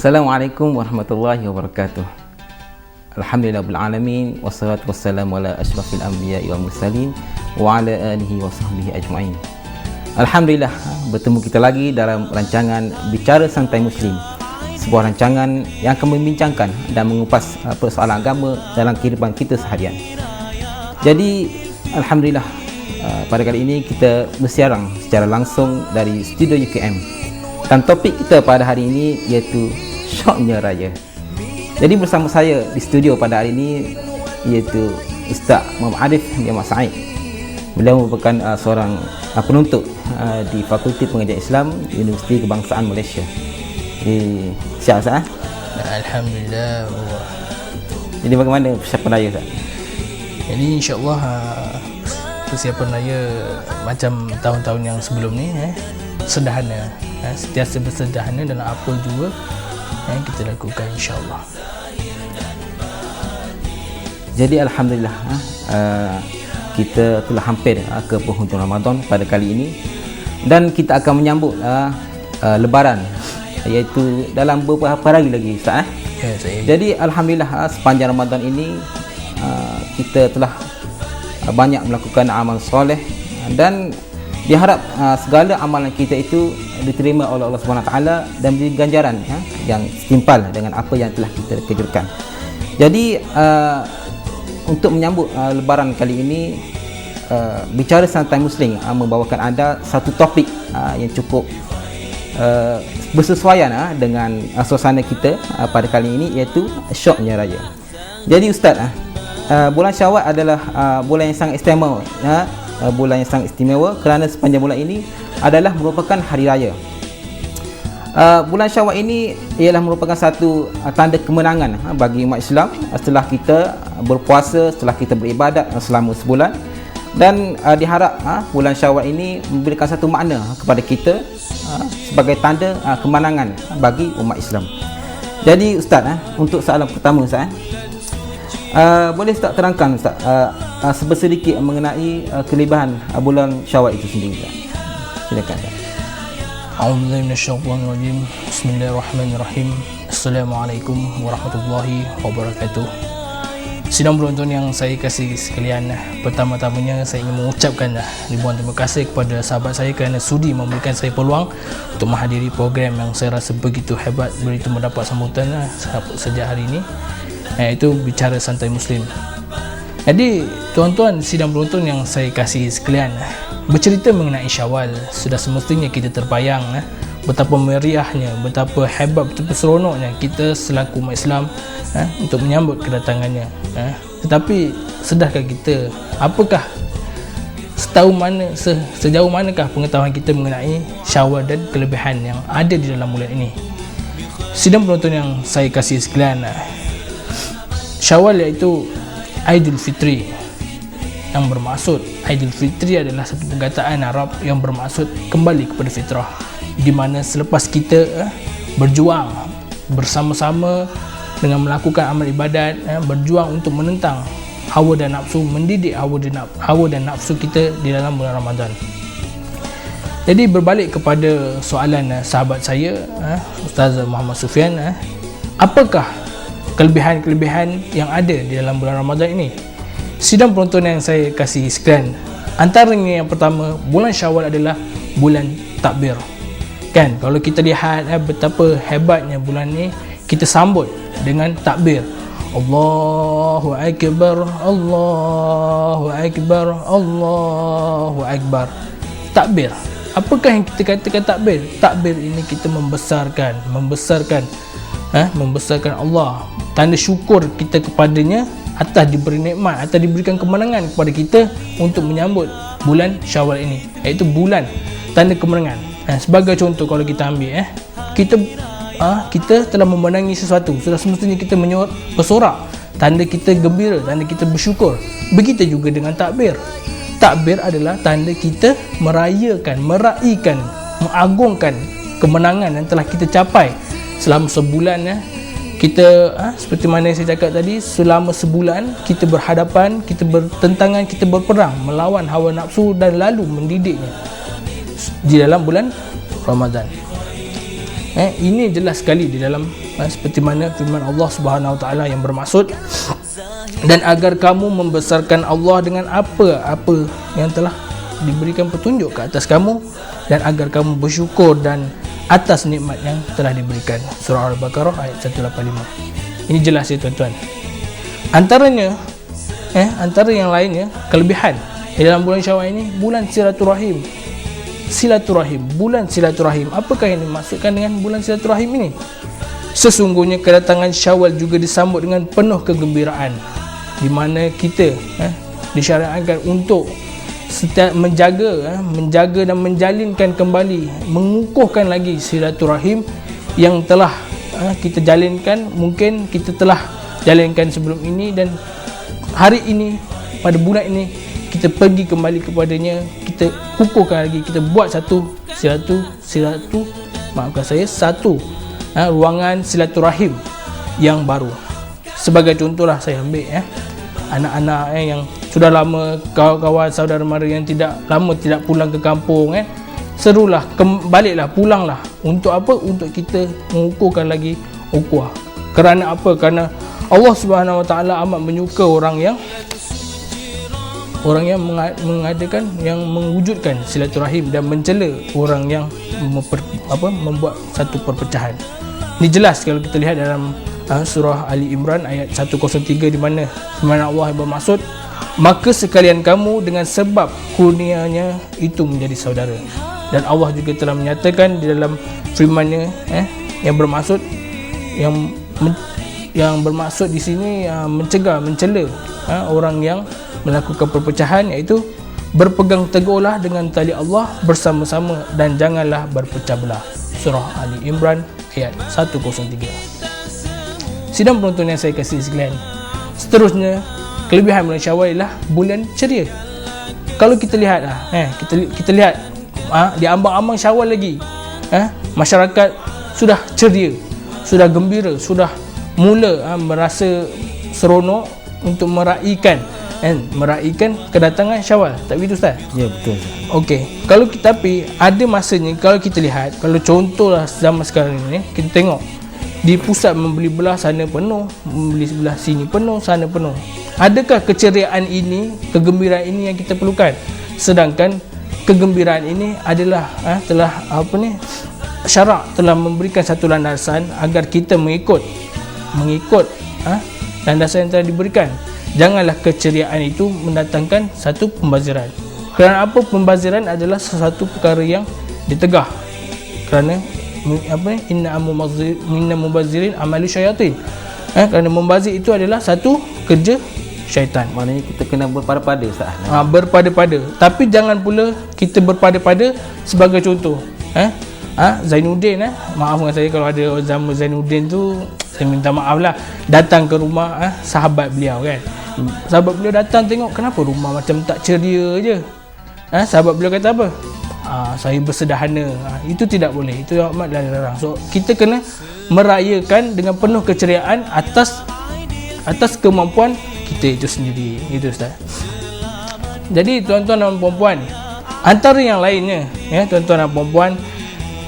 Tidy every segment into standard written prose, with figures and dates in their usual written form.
Assalamualaikum warahmatullahi wabarakatuh. Alhamdulillahirabbil wassalatu wassalamu ala asyrafil anbiya'i wal mursalin wa ala alihi wa sahbihi ajma'in. Alhamdulillah, bertemu kita lagi dalam rancangan Bicara Santai Muslim, sebuah rancangan yang akan membincangkan dan mengupas persoalan agama dalam kehidupan kita seharian. Jadi alhamdulillah, pada kali ini kita bersiaran secara langsung dari studio UKM. Dan topik kita pada hari ini iaitu syoknya raya. Jadi bersama saya di studio pada hari ini iaitu Ustaz Muhammad Arif bin Ahmad Said. Beliau merupakan seorang penuntut di Fakulti Pengajian Islam Universiti Kebangsaan Malaysia. Jadi siap Ustaz? Alhamdulillah. Jadi bagaimana persiapan raya Ustaz? Jadi insya-Allah persiapan raya macam tahun-tahun yang sebelum ni sederhana, sentiasa bersederhana dalam apa juga kita lakukan insya-Allah. Jadi alhamdulillah kita telah hampir ke penghujung Ramadan pada kali ini, dan kita akan menyambut Lebaran, iaitu dalam beberapa hari lagi Ustaz. Ya, jadi alhamdulillah sepanjang Ramadan ini kita telah banyak melakukan amal soleh, dan diharap segala amalan kita itu diterima oleh Allah SWT dan beri ganjaran yang setimpal dengan apa yang telah kita kerjakan. Jadi untuk menyambut Lebaran kali ini, Bicara Santai Muslim membawakan anda satu topik yang cukup bersesuaian dengan suasana kita pada kali ini, iaitu syoknya raya. Jadi Ustaz, bulan Syawal adalah bulan yang sangat istimewa, bulan yang sangat istimewa kerana sepanjang bulan ini adalah merupakan hari raya. Bulan Syawal ini ialah merupakan satu tanda kemenangan bagi umat Islam setelah kita berpuasa, setelah kita beribadat selama sebulan, dan diharap bulan Syawal ini memberikan satu makna kepada kita sebagai tanda kemenangan bagi umat Islam. Jadi Ustaz, untuk soalan pertama Ustaz, boleh Ustaz terangkan Ustaz sedikit mengenai kelebihan bulan Syawal itu sendiri Ustaz? Silakan Ustaz. A'udzubillahi minasyaitonirrajim. Bismillahirrahmanirrahim. Assalamualaikum warahmatullahi wabarakatuh. Sidang penonton yang saya kasih sekalian, pertama-tamanya saya ingin mengucapkan ribuan terima kasih kepada sahabat saya kerana sudi memberikan saya peluang untuk menghadiri program yang saya rasa begitu hebat, begitu mendapat sambutan sejak hari ini, iaitu Bicara Santai Muslim. Jadi tuan-tuan sidang penonton yang saya kasih sekalian, bercerita mengenai Syawal, sudah semestinya kita terbayang betapa meriahnya, betapa hebat, betapa seronoknya kita selaku umat Islam untuk menyambut kedatangannya. Tetapi sedarkah kita, apakah sejauh manakah pengetahuan kita mengenai Syawal dan kelebihan yang ada di dalam bulan ini? Sidang penonton yang saya kasih sekalian, Syawal iaitu Aidil Fitri, yang bermaksud Aidil Fitri adalah satu perkataan Arab yang bermaksud kembali kepada fitrah, di mana selepas kita berjuang bersama-sama dengan melakukan amal ibadat, berjuang untuk menentang hawa dan nafsu, mendidik hawa dan nafsu kita di dalam bulan Ramadan. Jadi berbalik kepada soalan sahabat saya, Ustaz Muhammad Sufian, apakah kelebihan-kelebihan yang ada di dalam bulan Ramadan ini? Sidang penonton yang saya kasih sekalian, antaranya yang pertama, bulan Syawal adalah bulan takbir. Kan, kalau kita lihat betapa hebatnya bulan ni, kita sambut dengan takbir. Allahu Akbar, Allahu Akbar, Allahu Akbar. Takbir. Apakah yang kita katakan takbir? Takbir ini kita membesarkan Allah, tanda syukur kita kepadanya atas diberi nikmat, atas diberikan kemenangan kepada kita untuk menyambut bulan Syawal ini, iaitu bulan tanda kemenangan. Sebagai contoh, kalau kita ambil kita telah memenangi sesuatu, sudah semestinya kita bersorak, tanda kita gembira, tanda kita bersyukur. Begitu juga dengan takbir. Takbir adalah tanda kita meraihkan, mengagungkan kemenangan yang telah kita capai selama sebulan. Kita seperti mana yang saya cakap tadi, selama sebulan kita berhadapan, kita bertentangan, kita berperang melawan hawa nafsu dan lalu mendidiknya di dalam bulan Ramadan. Ini jelas sekali di dalam seperti mana firman Allah Subhanahu Wa Taala yang bermaksud, dan agar kamu membesarkan Allah dengan apa-apa yang telah diberikan petunjuk ke atas kamu, dan agar kamu bersyukur dan atas nikmat yang telah diberikan. Surah Al-Baqarah ayat 185. Ini jelas ya tuan-tuan. Antaranya antara yang lainnya, kelebihan di dalam bulan Syawal ini, bulan silaturahim. Bulan silaturahim. Apakah yang dimaksudkan dengan bulan silaturahim ini? Sesungguhnya kedatangan Syawal juga disambut dengan penuh kegembiraan, di mana kita disyariatkan untuk setiap menjaga dan menjalinkan kembali, mengukuhkan lagi silaturahim yang telah kita jalinkan. Mungkin kita telah jalinkan sebelum ini, dan hari ini, pada bulan ini, kita pergi kembali kepadanya, kita kukuhkan lagi, kita buat satu ruangan silaturahim yang baru. Sebagai contohlah saya ambil anak-anak yang sudah lama, kawan-kawan saudara mara yang tidak pulang ke kampung, serulah, baliklah, pulanglah. Untuk apa? Untuk kita mengukuhkan lagi ukhuwah. Kerana apa? Kerana Allah Subhanahu Wa Taala amat menyuka orang yang mengadakan, yang mewujudkan silaturahim, dan mencela orang yang membuat satu perpecahan. Ini jelas kalau kita lihat dalam surah Ali Imran ayat 103, di mana firman Allah bermaksud, maka sekalian kamu dengan sebab kurnianya itu menjadi saudara. Dan Allah juga telah menyatakan di dalam firman-Nya yang bermaksud di sini mencegah, mencela orang yang melakukan perpecahan, iaitu berpegang teguhlah dengan tali Allah bersama-sama dan janganlah berpecah belah. Surah Ali Imran ayat 103. Sidang penonton yang saya kasih sekalian, seterusnya kelebihan bulan Syawal ialah bulan ceria. Kalau kita lihat kita lihat di ambang-ambang Syawal lagi, masyarakat sudah ceria, sudah gembira, sudah mula merasa seronok untuk meraihkan kedatangan Syawal. Tak begitu Ustaz? Ya, betul. Okey, tapi ada masanya kalau kita lihat, kalau contohlah zaman sekarang ini, kita tengok di pusat membeli belah sana penuh, membeli sebelah sini penuh, sana penuh. Adakah keceriaan ini, kegembiraan ini yang kita perlukan? Sedangkan kegembiraan ini adalah syarak telah memberikan satu landasan agar kita mengikut landasan yang telah diberikan. Janganlah keceriaan itu mendatangkan satu pembaziran. Kerana apa? Pembaziran adalah sesuatu perkara yang ditegah. Kerana inna mubazzirin amalu syaitan. Kerana membazir itu adalah satu kerja syaitan. Maknanya kita kena berpada-pada Ustaz. Berpada-pada. Tapi jangan pula kita berpada-pada sebagai contoh. Zainuddin, maafkan saya kalau ada zaman Zainuddin tu, saya minta maaf lah, datang ke rumah sahabat beliau kan. Sahabat beliau datang tengok, kenapa rumah macam tak ceria je. Sahabat beliau kata apa? Saya bersederhana. Itu tidak boleh, itu amat dilarang. So kita kena merayakan dengan penuh keceriaan atas kemampuan kita itu sendiri. Itu Ustaz. Jadi tuan-tuan dan puan-puan, antara yang lainnya tuan-tuan dan puan-puan,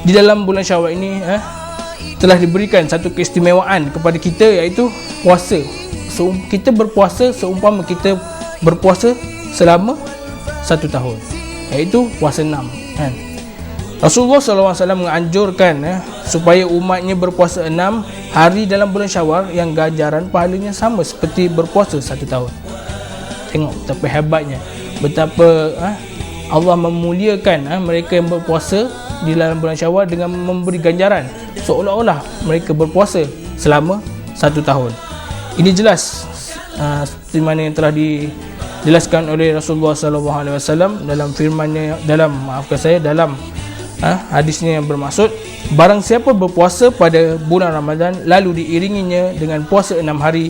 di dalam bulan Syawal ini telah diberikan satu keistimewaan kepada kita, iaitu puasa. Kita berpuasa seumpama kita berpuasa selama 1 tahun, iaitu puasa 6 Rasulullah SAW menganjurkan supaya umatnya berpuasa 6 hari dalam bulan Syawal yang ganjaran pahalanya sama seperti berpuasa 1 tahun. Tengok betapa hebatnya, betapa Allah memuliakan mereka yang berpuasa di dalam bulan Syawal dengan memberi ganjaran seolah-olah mereka berpuasa selama 1 tahun. Ini jelas seperti mana yang telah dijelaskan oleh Rasulullah SAW dalam firman-Nya, dalam hadisnya yang bermaksud, barang siapa berpuasa pada bulan Ramadan lalu diiringinya dengan puasa 6 hari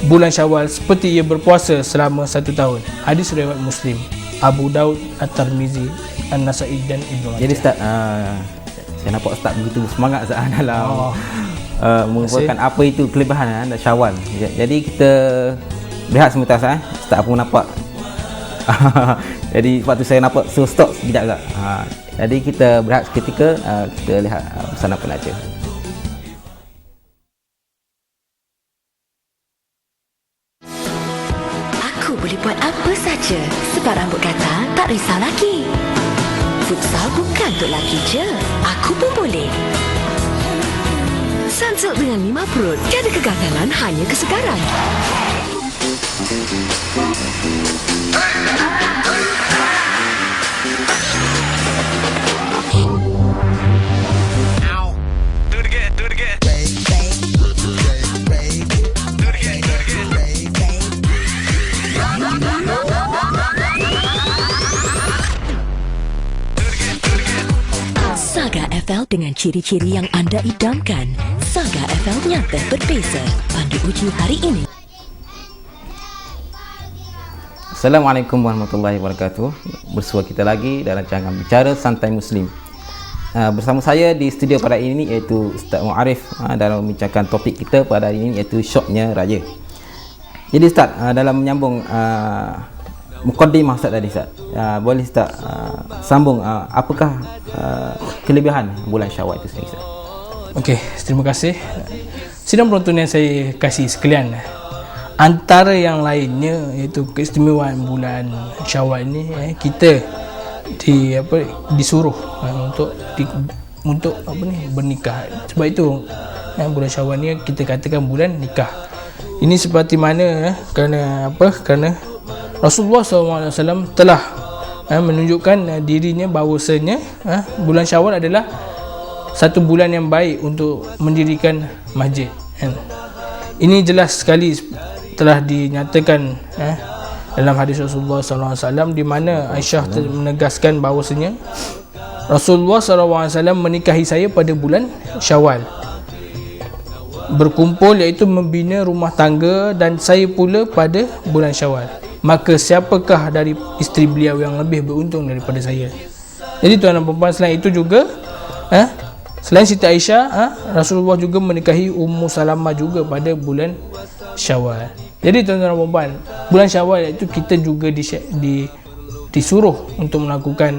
bulan Syawal seperti ia berpuasa selama 1 tahun. Hadis riwayat Muslim, Abu Daud, At-Tirmizi, An-Nasa'i dan Ibnu Majah. Jadi Ustaz, saya nampak Ustaz begitu semangat dalam mengumpulkan apa itu kelebihan Syawal. Jadi kita berehat sebentar Ustaz pun nampak. Jadi sebab tu saya nampak stop sekejap agak. Jadi kita berehat seketika, kita lihat pesan apa nak. Aku boleh buat apa saja sebab rambut gatal tak risau lagi. Futsal bukan untuk lelaki je, aku pun boleh. Sunsilk dengan 5 perut, tiada kegagalan, hanya kesegaran. Saga FL dengan ciri-ciri yang anda idamkan. Saga FL nyata berbeza. Pandu uji hari ini. Assalamualaikum warahmatullahi wabarakatuh. Bersua kita lagi dalam rancangan Bicara Santai Muslim. Bersama saya di studio pada hari ini iaitu Ustaz Muarif dalam membincangkan topik kita pada hari ini iaitu syoknya raya. Jadi Ustaz, dalam menyambung mukaddimah Ustaz tadi Ustaz, boleh Ustaz sambung apakah kelebihan bulan Syawal itu sendiri Ustaz? Okey, terima kasih. Sidang penonton yang saya kasih sekalian, antara yang lainnya iaitu keistimewaan bulan Syawal ini, kita disuruh untuk bernikah. Sebab itu bulan Syawal ni kita katakan bulan nikah. Ini seperti mana kerana Rasulullah SAW telah menunjukkan dirinya bahawasanya bulan Syawal adalah satu bulan yang baik untuk mendirikan masjid. Ini jelas sekali telah dinyatakan dalam hadis Rasulullah SAW, di mana Aisyah menegaskan bahawasanya Rasulullah SAW menikahi saya pada bulan Syawal, berkumpul iaitu membina rumah tangga, dan saya pula pada bulan Syawal. Maka siapakah dari isteri beliau yang lebih beruntung daripada saya? Jadi tuan dan puan, selain itu juga selain Siti Aisyah, Rasulullah juga menikahi Ummu Salamah juga pada bulan Syawal. Jadi tuan dan puan, bulan Syawal itu kita juga disuruh untuk melakukan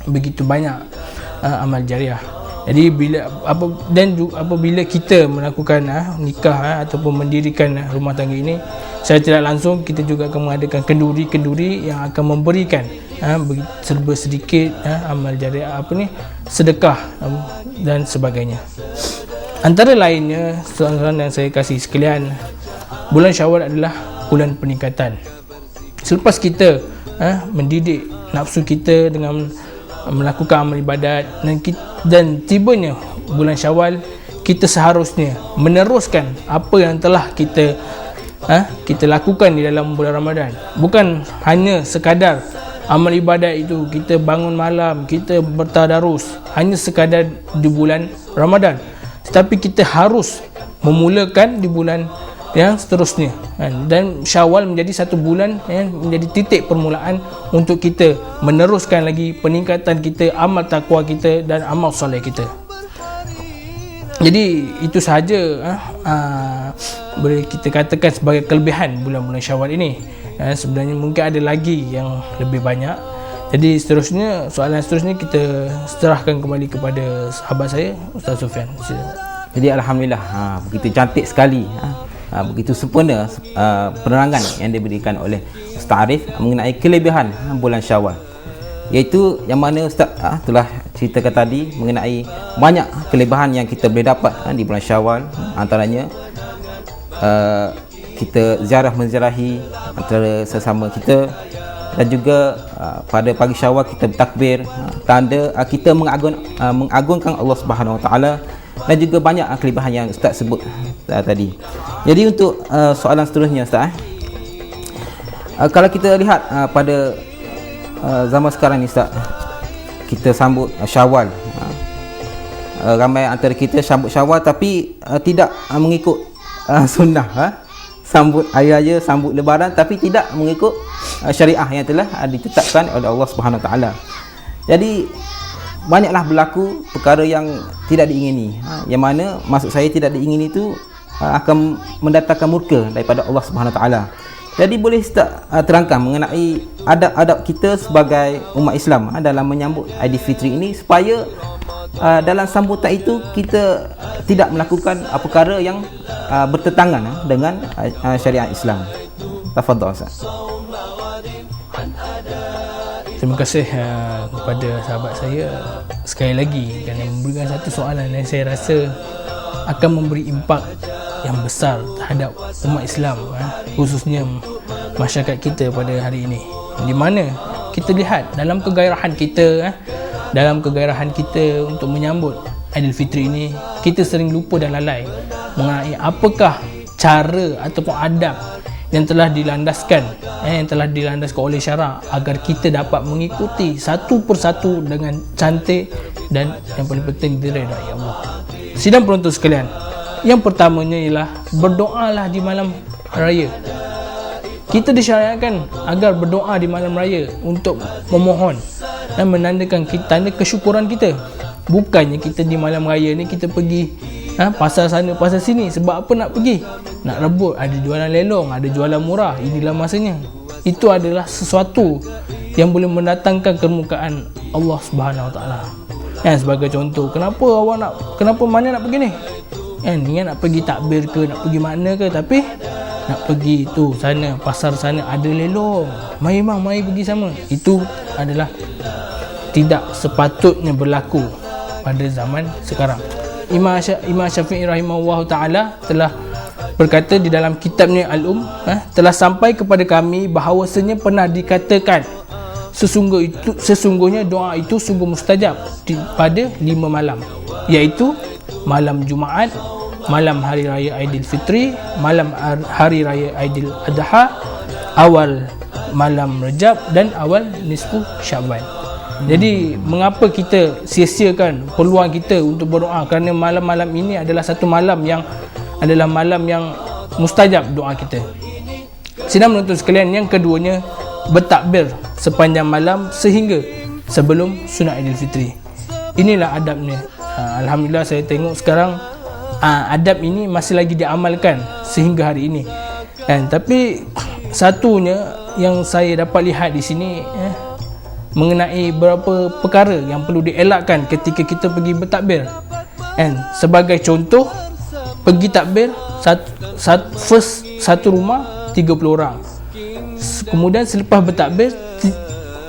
begitu banyak amal jariah. Jadi apabila kita melakukan nikah ataupun mendirikan rumah tangga ini, secara tidak langsung kita juga akan mengadakan kenduri-kenduri yang akan memberikan serba sedikit amal jariah, sedekah dan sebagainya. Antara lainnya, soalan yang saya kasih sekalian, bulan Syawal adalah bulan peningkatan. Selepas kita mendidik nafsu kita dengan melakukan amal ibadat, dan tibanya bulan Syawal, kita seharusnya meneruskan apa yang telah kita lakukan di dalam bulan Ramadan. Bukan hanya sekadar amal ibadat itu, kita bangun malam, kita bertadarus hanya sekadar di bulan Ramadan, tetapi kita harus memulakan di bulan yang seterusnya, dan Syawal menjadi satu bulan yang menjadi titik permulaan untuk kita meneruskan lagi peningkatan kita, amal takwa kita dan amal soleh kita. Jadi itu sahaja boleh kita katakan sebagai kelebihan bulan-bulan Syawal ini. Sebenarnya mungkin ada lagi yang lebih banyak. Jadi soalan seterusnya kita serahkan kembali kepada sahabat saya, Ustaz Sufian. Jadi alhamdulillah, begitu cantik sekali, begitu sempurna penerangan yang diberikan oleh Ustaz Arif mengenai kelebihan bulan Syawal, iaitu yang mana Ustaz telah ceritakan tadi mengenai banyak kelebihan yang kita boleh dapat di bulan Syawal. Antaranya kita menziarahi antara sesama kita, dan juga pada pagi Syawal kita bertakbir, tanda kita mengagungkan Allah Subhanahu Wa Taala, dan juga banyak kelebihan yang Ustaz sebut tadi. Jadi untuk soalan seterusnya Ustaz, kalau kita lihat pada zaman sekarang ni Ustaz, kita sambut Syawal, ramai antara kita sambut Syawal tapi tidak mengikut sunnah, sambut hari raya, sambut lebaran, tapi tidak mengikut syariah yang telah ditetapkan oleh Allah Subhanahu Wa Taala. Jadi banyaklah berlaku perkara yang tidak diingini, yang mana maksud saya tidak diingini itu akan mendatangkan murka daripada Allah Subhanahu Wa Taala. Jadi boleh Ustaz terangkan mengenai adab-adab kita sebagai umat Islam dalam menyambut Aidilfitri ini, supaya dalam sambutan itu kita tidak melakukan perkara yang bertentangan dengan syariat Islam. Tafadhal Ustaz. Terima kasih kepada sahabat saya sekali lagi kerana memberikan satu soalan yang saya rasa akan memberi impak yang besar terhadap umat Islam, khususnya masyarakat kita pada hari ini, di mana kita lihat dalam kegairahan kita untuk menyambut Aidilfitri ini, kita sering lupa dan lalai mengenai apakah cara ataupun adab yang telah dilandaskan oleh syarak agar kita dapat mengikuti satu persatu dengan cantik dan yang paling penting diredai Allah. Sidang penonton sekalian, yang pertamanya ialah berdoalah di malam raya. Kita disyariatkan agar berdoa di malam raya untuk memohon dan menandakan tanda kesyukuran kita. Bukannya kita di malam raya ni kita pergi pasar sana pasar sini. Sebab apa nak pergi? Nak rebut, ada jualan lelong, ada jualan murah. Inilah masanya. Itu adalah sesuatu yang boleh mendatangkan kemukaan Allah Subhanahu Wa Taala. Sebagai contoh, kenapa mana nak pergi ni? Ni nak pergi takbir ke, nak pergi mana ke, tapi nak pergi tu sana, pasar sana ada lelong. Mari pergi sama. Itu adalah tidak sepatutnya berlaku pada zaman sekarang. Imam Syafi'i rahimahullah ta'ala telah berkata di dalam kitabnya telah sampai kepada kami bahawasanya pernah dikatakan sesungguhnya doa itu sungguh mustajab pada 5 malam, iaitu malam Jumaat, malam hari raya Aidilfitri, malam hari raya Aidil Adha, awal malam Rejab dan awal nisfu Syaban. Jadi mengapa kita sia-siakan peluang kita untuk berdoa? Kerana malam-malam ini adalah satu malam yang mustajab doa kita. Sidang penonton sekalian, yang keduanya bertakbir sepanjang malam sehingga sebelum sunat Aidilfitri. Inilah adabnya. Alhamdulillah saya tengok sekarang adab ini masih lagi diamalkan sehingga hari ini. Tapi satunya yang saya dapat lihat di sini mengenai beberapa perkara yang perlu dielakkan ketika kita pergi bertakbir. Sebagai contoh, pergi takbir satu rumah 30 orang. Kemudian selepas bertakbir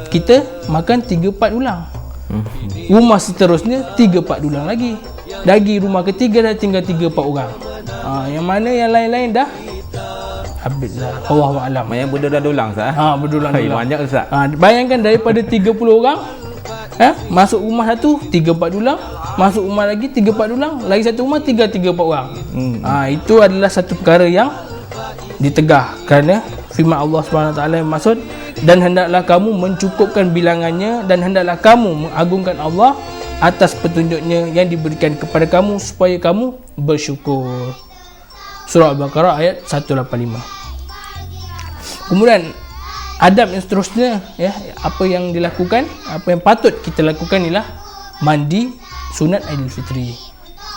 kita makan 3-4 ulang. Rumah seterusnya 3-4 ulang lagi. Rumah ketiga dah tinggal 3-4 orang. Yang mana yang lain-lain dah habis dah. Allahu a'lam. Yang berdulang-dulang Ustaz. Berdulang-dulang. Banyak Ustaz. Bayangkan daripada 30 orang masuk rumah satu 3-4 dulang, masuk rumah lagi 3-4 dulang, lagi satu rumah 3-4 orang. Itu adalah satu perkara yang ditegah kerana firman Allah Subhanahu Taala yang maksud, dan hendaklah kamu mencukupkan bilangannya dan hendaklah kamu mengagungkan Allah atas petunjuknya yang diberikan kepada kamu supaya kamu bersyukur. Surah Al-Baqarah ayat 185. Kemudian adab yang seterusnya, apa yang dilakukan, apa yang patut kita lakukan ialah mandi sunat Aidilfitri.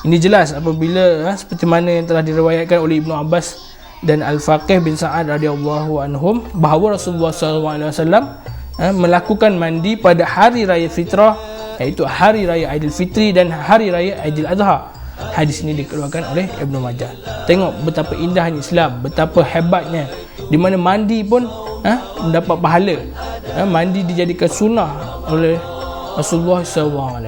Ini jelas apabila seperti mana yang telah diriwayatkan oleh Ibnu Abbas dan Al-Faqih bin Sa'ad radhiyallahu anhum bahawa Rasulullah SAW melakukan mandi pada hari raya fitrah, iaitu hari raya Aidilfitri dan hari raya Aidil Adha. Hadis ini dikeluarkan oleh Ibnu Majah. Tengok betapa indahnya Islam, betapa hebatnya, di mana mandi pun mendapat pahala. Mandi dijadikan sunnah oleh Rasulullah SAW.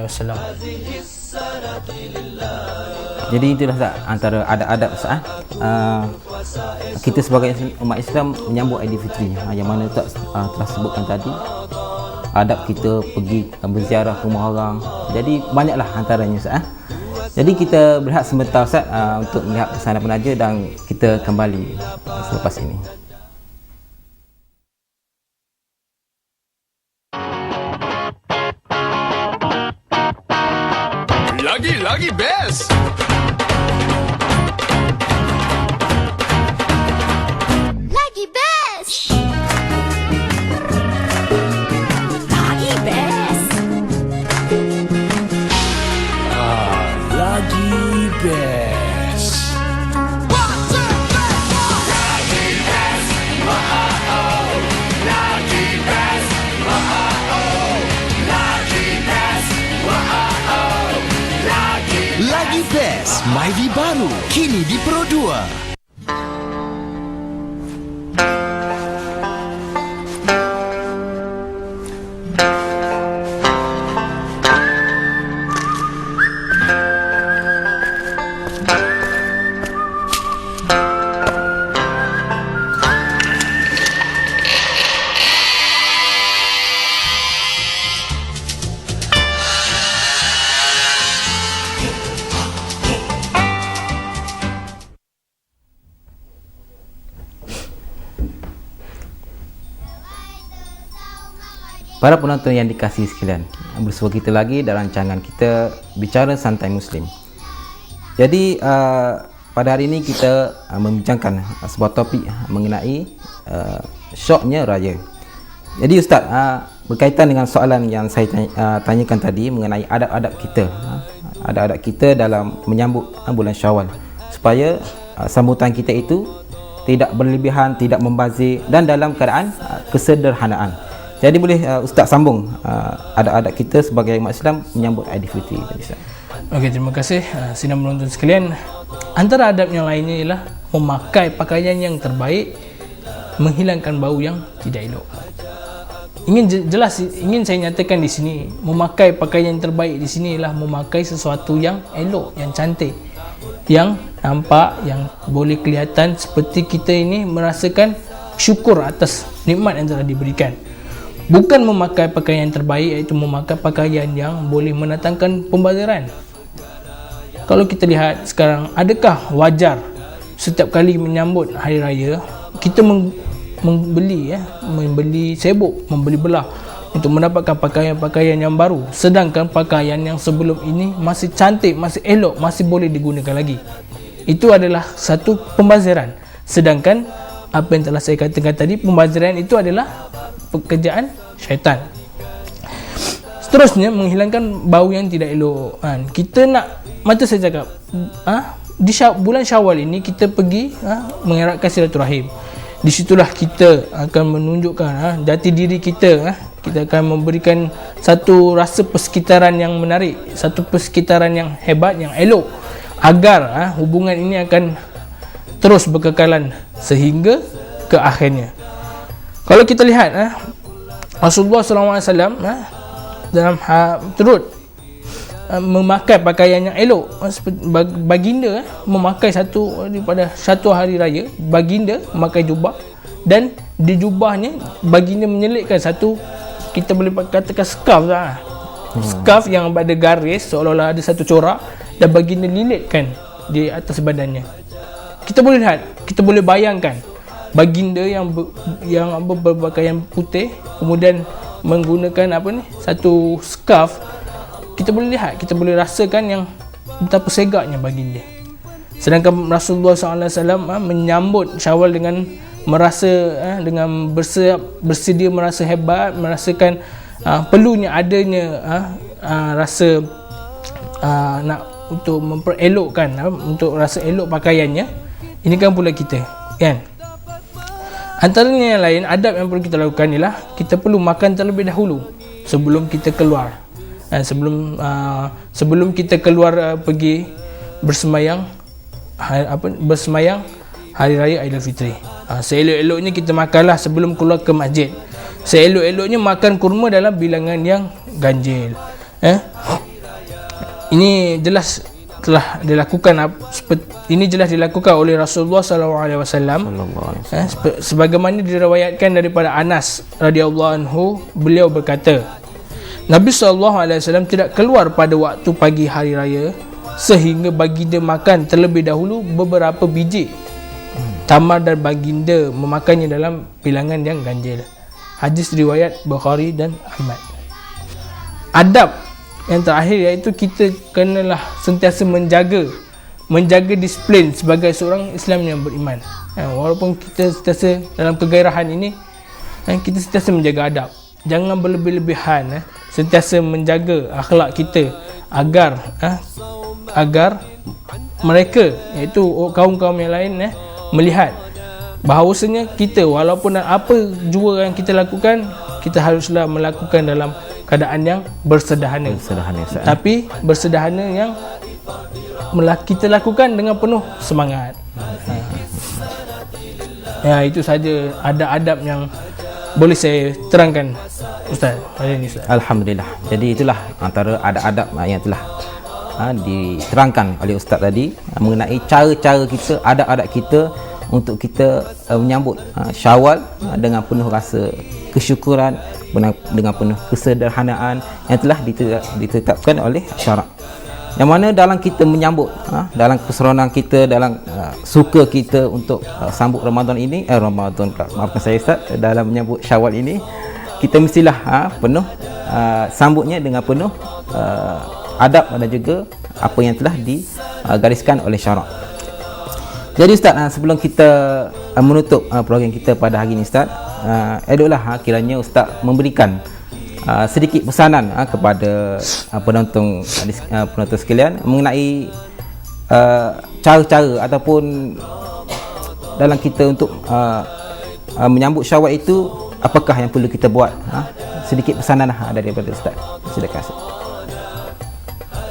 Jadi itulah Ustaz, antara adab-adab Ustaz, kita sebagai umat Islam menyambut Aidilfitri, yang mana Ustaz telah sebutkan tadi. Adab kita pergi berziarah ke rumah orang. Jadi banyaklah antaranya Ustaz. Jadi kita berehat sebentar Ustaz untuk melihat pesanan penaja dan kita kembali selepas ini. Lagi best. Lagi best. Lagi best. Lagi best. Lagi best, MyV baru kini di Pro 2. Para penonton yang dikasihi sekalian, bersua kita lagi dalam rancangan kita Bicara Santai Muslim. Jadi pada hari ini kita membincangkan sebuah topik mengenai syoknya raya. Jadi Ustaz, berkaitan dengan soalan yang saya tanyakan tadi mengenai adab-adab kita, adab-adab kita dalam menyambut bulan Syawal, supaya sambutan kita itu tidak berlebihan, tidak membazir dan dalam keadaan kesederhanaan. Jadi boleh Ustaz sambung adab-adab kita sebagai umat Islam menyambut Aidilfitri. Okey, terima kasih sidang penonton sekalian. Antara adab yang lainnya ialah memakai pakaian yang terbaik, menghilangkan bau yang tidak elok. Ingin saya nyatakan di sini, memakai pakaian yang terbaik di sini ialah memakai sesuatu yang elok, yang cantik, yang nampak, yang boleh kelihatan seperti kita ini merasakan syukur atas nikmat yang telah diberikan. Bukan memakai pakaian yang terbaik, iaitu memakai pakaian yang boleh mendatangkan pembaziran. Kalau kita lihat sekarang, adakah wajar setiap kali menyambut hari raya kita membeli sebok, membeli belah untuk mendapatkan pakaian-pakaian yang baru, sedangkan pakaian yang sebelum ini masih cantik, masih elok, masih boleh digunakan lagi? Itu adalah satu pembaziran. Sedangkan apa yang telah saya katakan tadi, pembaziran itu adalah pekerjaan syaitan. Seterusnya, menghilangkan bau yang tidak elok. Kita nak, macam saya cakap, di bulan Syawal ini kita pergi mengeratkan silaturahim. Di situlah kita akan menunjukkan jati diri kita. Kita akan memberikan satu rasa persekitaran yang menarik, satu persekitaran yang hebat, yang elok, agar hubungan ini akan terus berkekalan sehingga ke akhirnya. Kalau kita lihat Rasulullah SAW dalam turut memakai pakaian yang elok. Baginda memakai daripada satu hari raya, baginda memakai jubah, dan di jubahnya baginda menyelitkan satu, kita boleh katakan scarf lah. Scarf yang ada garis seolah-olah ada satu corak, dan baginda lilitkan di atas badannya. Kita boleh lihat, kita boleh bayangkan baginda yang berpakaian putih, kemudian menggunakan satu scarf. Kita boleh lihat, kita boleh rasakan yang betapa segaknya baginda. Sedangkan Rasulullah SAW menyambut Syawal dengan merasa dengan bersedia merasa hebat, merasakan perlunya adanya rasa nak untuk memperelokkan, untuk rasa elok pakaiannya. Ini kan pula kita, kan? Antaranya yang lain, adab yang perlu kita lakukan ialah kita perlu makan terlebih dahulu sebelum kita keluar. Sebelum kita keluar pergi bersemayang hari raya Aidilfitri. Seelok-eloknya kita makanlah sebelum keluar ke masjid. Seelok-eloknya makan kurma dalam bilangan yang ganjil. Ini jelas telah dilakukan, ini jelas dilakukan oleh Rasulullah SAW. Sebagaimana diriwayatkan daripada Anas radhiyallahu anhu, beliau berkata, Nabi SAW tidak keluar pada waktu pagi hari raya sehingga baginda makan terlebih dahulu beberapa biji tamar, dan baginda memakannya dalam bilangan yang ganjil. Hadis riwayat Bukhari dan Ahmad. Adab yang terakhir iaitu kita kenalah sentiasa menjaga disiplin sebagai seorang Islam yang beriman. Walaupun kita sentiasa dalam kegairahan ini, kita sentiasa menjaga adab. Jangan berlebih-lebihan, sentiasa menjaga akhlak kita agar mereka, iaitu kaum-kaum yang lain, melihat bahawasanya kita, walaupun apa jua yang kita lakukan, kita haruslah melakukan dalam keadaan yang bersederhana. Tapi bersederhana yang kita lakukan dengan penuh semangat. Itu saja adab-adab yang boleh saya terangkan, Ustaz. Alhamdulillah. Jadi itulah antara adab-adab yang telah diterangkan oleh Ustaz tadi mengenai cara-cara kita, adab-adab kita untuk kita menyambut Syawal dengan penuh rasa kesyukuran, dengan penuh kesederhanaan yang telah ditetapkan oleh syarak. Yang mana dalam kita menyambut, dalam keseronan kita, dalam suka kita untuk sambut Ramadan ini, maafkan saya Ustaz, dalam menyambut Syawal ini, kita mestilah penuh sambutnya dengan penuh adab dan juga apa yang telah digariskan oleh syarak. Jadi Ustaz, sebelum kita menutup program kita pada hari ini Ustaz, eloklah kiranya Ustaz memberikan sedikit pesanan kepada penonton sekalian mengenai cara-cara ataupun dalam kita untuk menyambut Syawal itu, apakah yang perlu kita buat. Sedikit pesanan daripada Ustaz. Silakan Ustaz.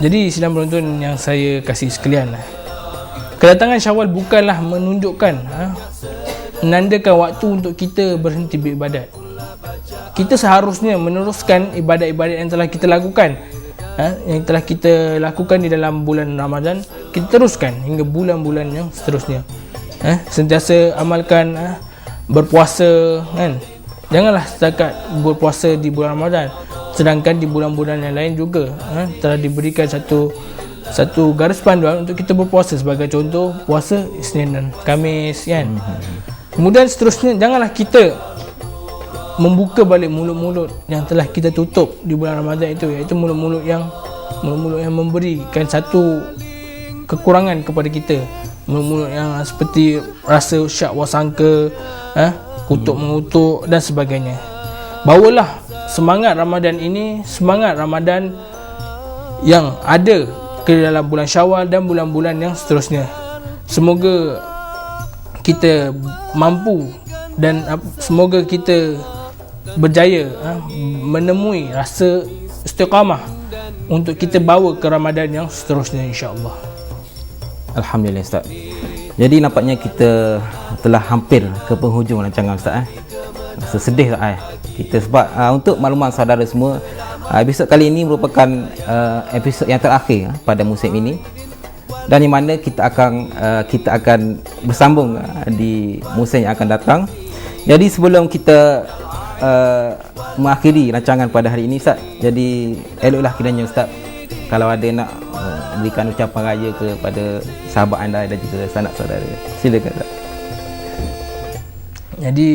Jadi sidang penonton yang saya kasih sekalian, kedatangan Syawal bukanlah menunjukkan menandakan waktu untuk kita berhenti beribadat. Kita seharusnya meneruskan ibadat-ibadat yang telah kita lakukan, yang telah kita lakukan di dalam bulan Ramadan, kita teruskan hingga bulan-bulan yang seterusnya. Sentiasa amalkan berpuasa kan. Janganlah setakat berpuasa di bulan Ramadan, sedangkan di bulan-bulan yang lain juga telah diberikan satu garis panduan untuk kita berpuasa. Sebagai contoh, puasa Isnin dan Khamis kan. Kemudian seterusnya, janganlah kita membuka balik mulut-mulut yang telah kita tutup di bulan Ramadan itu, iaitu mulut-mulut yang memberikan satu kekurangan kepada kita, mulut-mulut yang seperti rasa syak wasangka, kutuk mengutuk dan sebagainya. Bawalah semangat Ramadan ini, semangat Ramadan yang ada ke dalam bulan Syawal dan bulan-bulan yang seterusnya. Semoga kita mampu dan semoga kita berjaya menemui rasa istiqamah untuk kita bawa ke Ramadan yang seterusnya, insya-Allah. Alhamdulillah Ustaz. Jadi nampaknya kita telah hampir ke penghujung rancangan Ustaz. Rasa sedih tak kita sebab untuk makluman saudara semua, episod kali ini merupakan episod yang terakhir pada musim ini, dan di mana kita akan bersambung di musim yang akan datang. Jadi sebelum kita mengakhiri rancangan pada hari ini Ustaz, jadi eloklah kiranya Ustaz kalau ada nak berikan ucapan raya kepada sahabat anda dan juga sanak saudara. Silakan Ustaz. Jadi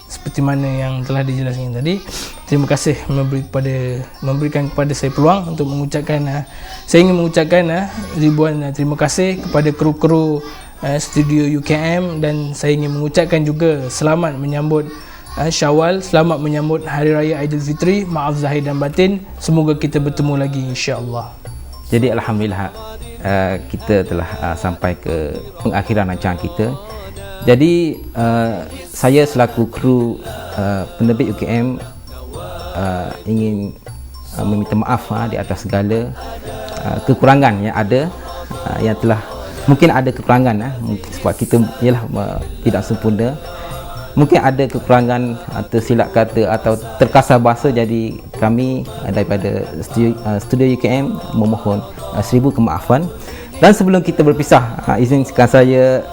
seperti mana yang telah dijelaskan tadi, terima kasih memberikan kepada saya peluang untuk mengucapkan saya ingin mengucapkan ribuan terima kasih kepada kru-kru studio UKM, dan saya ingin mengucapkan juga selamat menyambut Syawal, selamat menyambut Hari Raya Aidilfitri. Maaf zahir dan batin, semoga kita bertemu lagi insya-Allah. Jadi alhamdulillah kita telah sampai ke pengakhiran rancangan kita. Jadi saya selaku kru penerbit UKM ingin meminta maaf di atas segala kekurangan yang ada, yang telah mungkin ada kekurangan sebab kita ialah tidak sempurna. Mungkin ada kekurangan, tersilap kata atau terkasar bahasa. Jadi kami daripada studio UKM memohon 1000 kemaafan. Dan sebelum kita berpisah, izinkan saya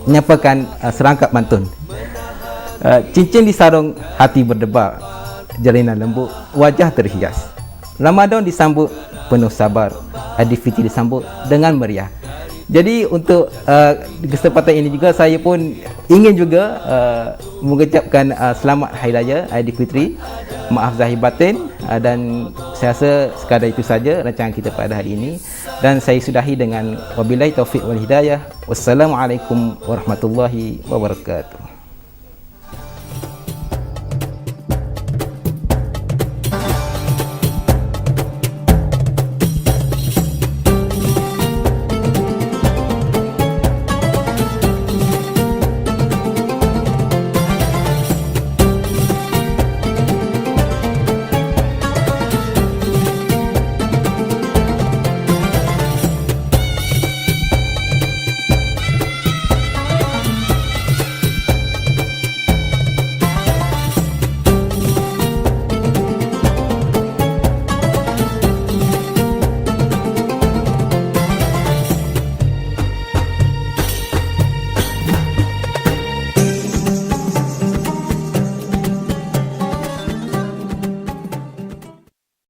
menyampaikan serangkap pantun. Cincin di sarung, hati berdebar, jalinan lembut, wajah terhias. Ramadan disambut penuh sabar, Aidilfitri disambut dengan meriah. Jadi untuk kesempatan ini juga saya pun ingin juga mengucapkan selamat Hari Raya Aidilfitri. Maaf zahir batin, dan saya rasa sekadar itu saja rancangan kita pada hari ini, dan saya sudahi dengan wabillahi taufiq wal hidayah. Wassalamualaikum warahmatullahi wabarakatuh.